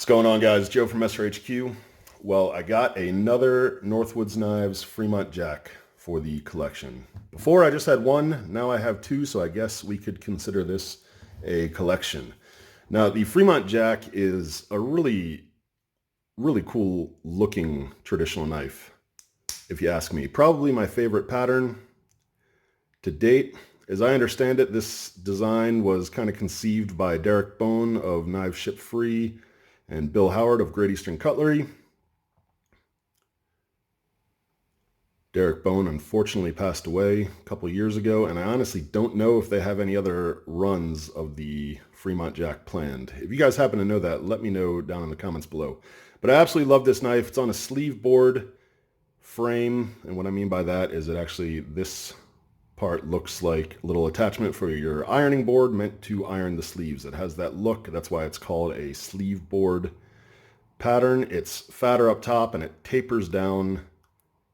What's going on, guys? Joe from SRHQ. Well, I got another Northwoods Knives Fremont Jack for the collection. Before I just had one, now I have two, so I guess we could consider this a collection. Now, the Fremont Jack is a really cool looking traditional knife, if you ask me. Probably my favorite pattern to date. As I understand it, this design was kind of conceived by Derek Bone of Knives Ship Free and Bill Howard of Great Eastern Cutlery. Derek Bone unfortunately passed away a couple years ago, and I honestly don't know if they have any other runs of the Fremont Jack planned. If you guys happen to know that, let me know down in the comments below. But I absolutely love this knife. It's on a sleeve board frame, and what I mean by that is it actually, this part looks like a little attachment for your ironing board meant to iron the sleeves. It has that look. That's why it's called a sleeve board pattern. It's fatter up top and it tapers down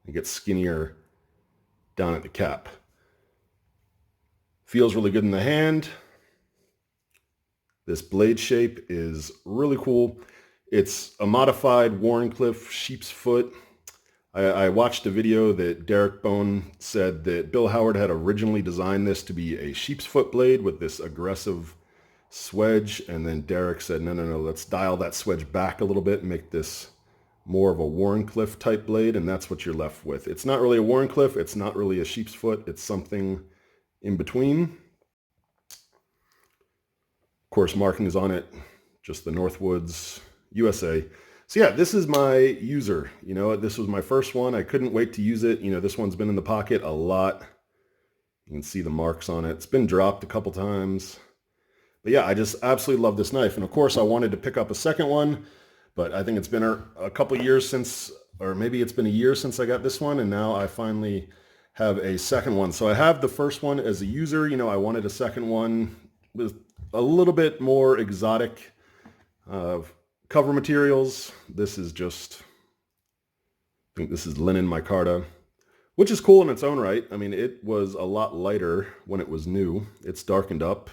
and gets skinnier down at the cap. Feels really good in the hand. This blade shape is really cool. It's a modified Wharncliffe sheep's foot. I watched a video that Derek Bone said that Bill Howard had originally designed this to be a sheep's foot blade with this aggressive swedge, and then Derek said, no, let's dial that swedge back a little bit and make this more of a Wharncliffe type blade, and that's what you're left with. It's not really a Wharncliffe, it's not really a sheep's foot, it's something in between. Of course, markings on it, just the Northwoods USA. So yeah, this is my user. You know, this was my first one. I couldn't wait to use it. You know, this one's been in the pocket a lot. You can see the marks on it. It's been dropped a couple times. But yeah, I just absolutely love this knife. And of course, I wanted to pick up a second one, but I think it's been a couple years since, or maybe it's been a year since I got this one, and now I finally have a second one. So I have the first one as a user. You know, I wanted a second one with a little bit more exotic cover materials. This is just, I think this is linen micarta, which is cool in its own right. I mean, it was a lot lighter when it was new. It's darkened up.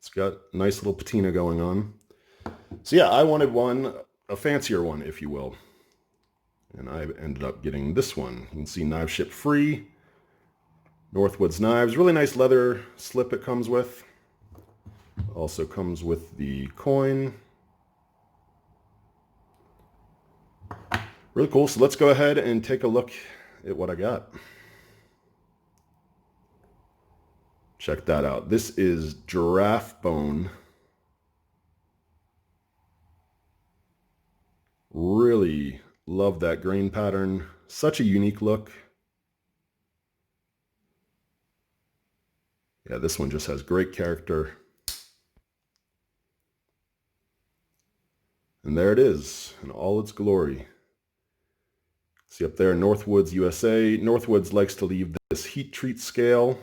It's got a nice little patina going on. So yeah, I wanted one, a fancier one, if you will. And I ended up getting this one. You can see Knives Ship Free, Northwoods Knives. Really nice leather slip it comes with. Also comes with the coin. Really cool. So let's go ahead and take a look at what I got. Check that out. This is giraffe bone. Really love that grain pattern. Such a unique look. Yeah, this one just has great character. And there it is in all its glory. See up there, Northwoods USA. Northwoods likes to leave this heat treat scale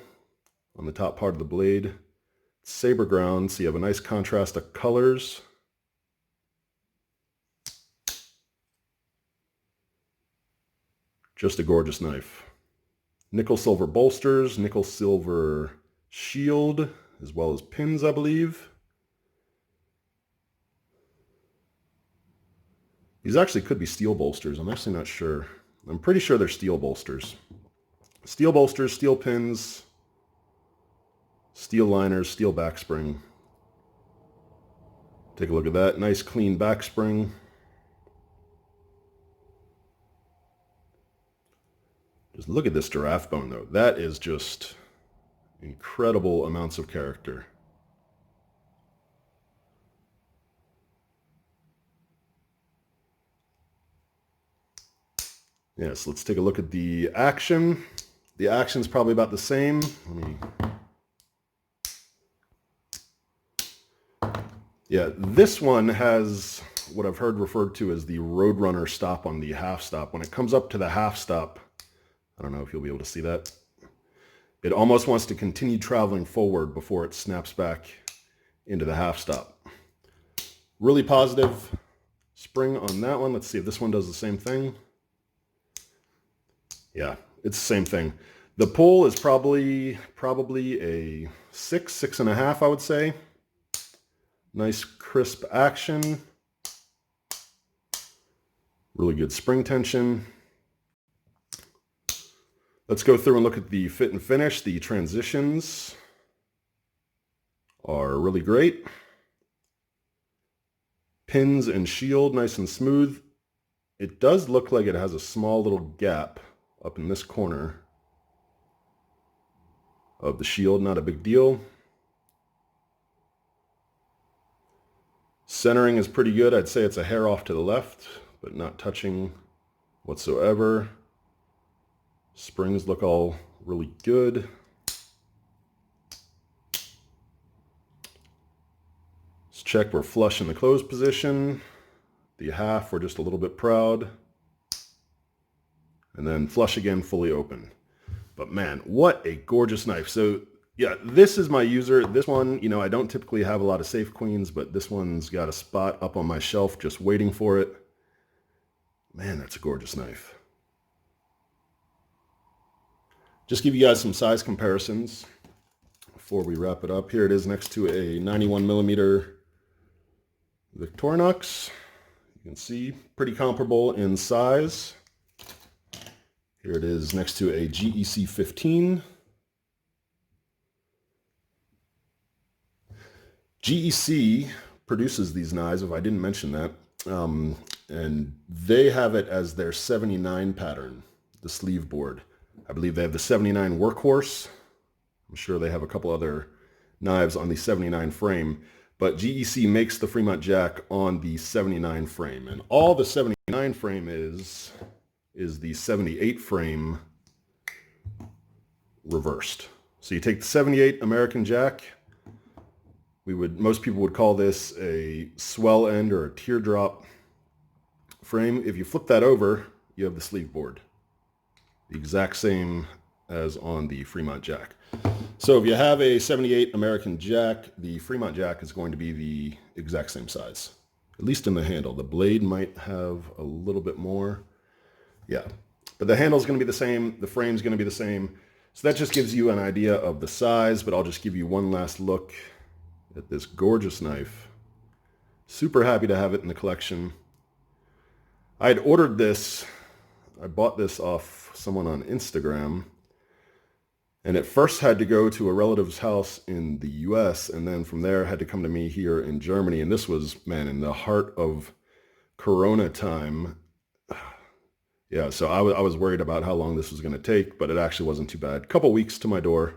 on the top part of the blade. It's saber ground, so you have a nice contrast of colors. Just a gorgeous knife. Nickel silver bolsters, nickel silver shield, as well as pins, I believe. These actually could be steel bolsters. I'm actually not sure. I'm pretty sure they're steel bolsters. Steel bolsters, steel pins, steel liners, steel back spring. Take a look at that. Nice clean back spring. Just look at this giraffe bone though. That is just incredible amounts of character. Yes, let's take a look at the action. The action's probably about the same. Yeah, this one has what I've heard referred to as the Roadrunner stop on the half stop. When it comes up to the half stop, I don't know if you'll be able to see that. It almost wants to continue traveling forward before it snaps back into the half stop. Really positive spring on that one. Let's see if this one does the same thing. Yeah, it's the same thing. The pull is probably a 6.5, I would say. Nice crisp action. Really good spring tension. Let's go through and look at the fit and finish. The transitions are really great. Pins and shield, nice and smooth. It does look like it has a small little gap up in this corner of the shield, not a big deal. Centering is pretty good. I'd say it's a hair off to the left, but not touching whatsoever. Springs look all really good. Let's check we're flush in the closed position. The half, we're just a little bit proud. And then flush again, fully open. But man, what a gorgeous knife. So yeah, this is my user. This one, you know, I don't typically have a lot of safe queens, but this one's got a spot up on my shelf just waiting for it. Man, that's a gorgeous knife. Just give you guys some size comparisons before we wrap it up. Here it is next to a 91mm Victorinox. You can see pretty comparable in size. Here it is next to a GEC 15. GEC produces these knives, if I didn't mention that, and they have it as their 79 pattern, the sleeve board. I believe they have the 79 workhorse. I'm sure they have a couple other knives on the 79 frame, but GEC makes the Fremont Jack on the 79 frame, and all the 79 frame is the 78 frame reversed. So you take the 78 American Jack. Most people would call this a swell end or a teardrop frame. If you flip that over, you have the sleeve board, the exact same as on the Fremont Jack. So if you have a 78 American Jack, the Fremont Jack is going to be the exact same size, at least in the handle. The blade might have a little bit more. Yeah, but the handle is going to be the same. The frame is going to be the same. So that just gives you an idea of the size, but I'll just give you one last look at this gorgeous knife. Super happy to have it in the collection. I had ordered this. I bought this off someone on Instagram, and it first had to go to a relative's house in the US, and then from there had to come to me here in Germany. And this was, man, in the heart of Corona time. Yeah, so I was worried about how long this was going to take, but it actually wasn't too bad. A couple weeks to my door.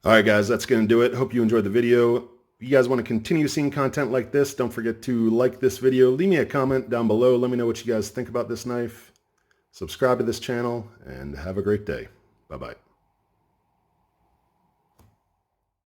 All right, guys, that's going to do it. Hope you enjoyed the video. If you guys want to continue seeing content like this, don't forget to like this video. Leave me a comment down below. Let me know what you guys think about this knife. Subscribe to this channel, and have a great day. Bye-bye.